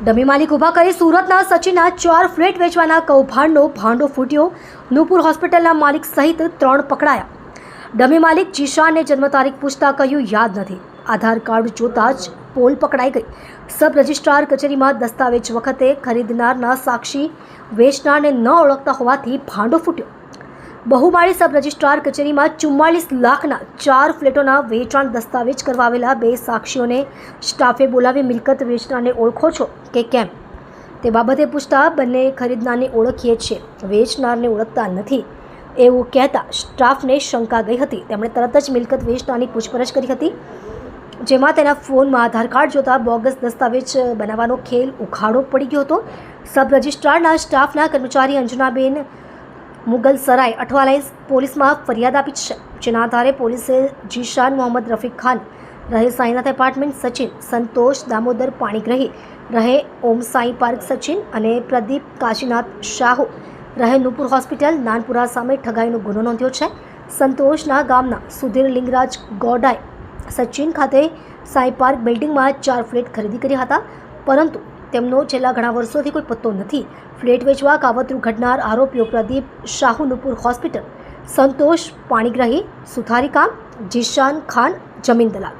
Dummy માલિક ઊભા કરી સુરતના સચિનના 4 ફ્લેટ વેચવાના કૌભાંડનો ભાંડો ફૂટ્યો। નૂપુર હોસ્પિટલના માલિક સહિત 3 પકડાયા। ડમી માલિક જીશાનને જન્મ તારીખ પૂછતા કહ્યું યાદ નથી। આધાર કાર્ડ જોતા જ પોલ પકડાઈ ગઈ। સબ રજિસ્ટ્રાર કચેરીમાં દસ્તાવેજ વખતે ખરીદનારના સાક્ષી વેચનારને ન ઓળખતા હોવાથી ભાંડો ફૂટ્યો। બહુમાળી સબ રજિસ્ટ્રાર કચેરીમાં 44 લાખના 4 ફ્લેટોના વેચાણ દસ્તાવેજ કરવા આવેલા 2 સાક્ષીઓને સ્ટાફે બોલાવી મિલકત વેચનારને ઓળખો છો કે કેમ તે બાબતે પૂછતા બંને ખરીદનારને ઓળખીએ છીએ, વેચનારને ઓળખતા નથી એવું કહેતા સ્ટાફને શંકા ગઈ હતી। તેમણે તરત જ મિલકત વેચનારની પૂછપરછ કરી હતી, જેમાં તેના ફોનમાં આધાર કાર્ડ જોતા બોગસ દસ્તાવેજ બનાવવાનો ખેલ ઉખાડો પડી ગયો હતો। સબ રજિસ્ટ્રારના સ્ટાફના કર્મચારી અંજનાબેન મુગલસરાય અઠવાલાઇન્સ પોલીસમાં ફરિયાદ આપી છે, જેના આધારે પોલીસે જીશાન મોહમ્મદ રફીક ખાન રહે સાઈનાથ એપાર્ટમેન્ટ સચિન, સંતોષ દામોદર પાણીગ્રહી રહે ઓમ સાઈ પાર્ક સચિન અને પ્રદીપ કાશીનાથ શાહુ રહે નૂપુર હોસ્પિટલ નાનપુરા સામે ઠગાઈનો ગુનો નોંધ્યો છે। સંતોષના ગામના સુધીર લિંગરાજ ગોડાએ સચિન ખાતે સાઈ પાર્ક બિલ્ડિંગમાં 4 ફ્લેટ ખરીદી કર્યા હતા, પરંતુ તેમનો છેલ્લા ઘણા વર્ષોથી કોઈ પત્તો નથી। ફ્લેટ વેચવા કાવતરું ઘડનાર આરોપીઓ પ્રદીપ શાહુ નૂપુર હોસ્પિટલ, સંતોષ પાણીગ્રહી સુથારી કામ, જીશાન ખાન જમીન દલાલ।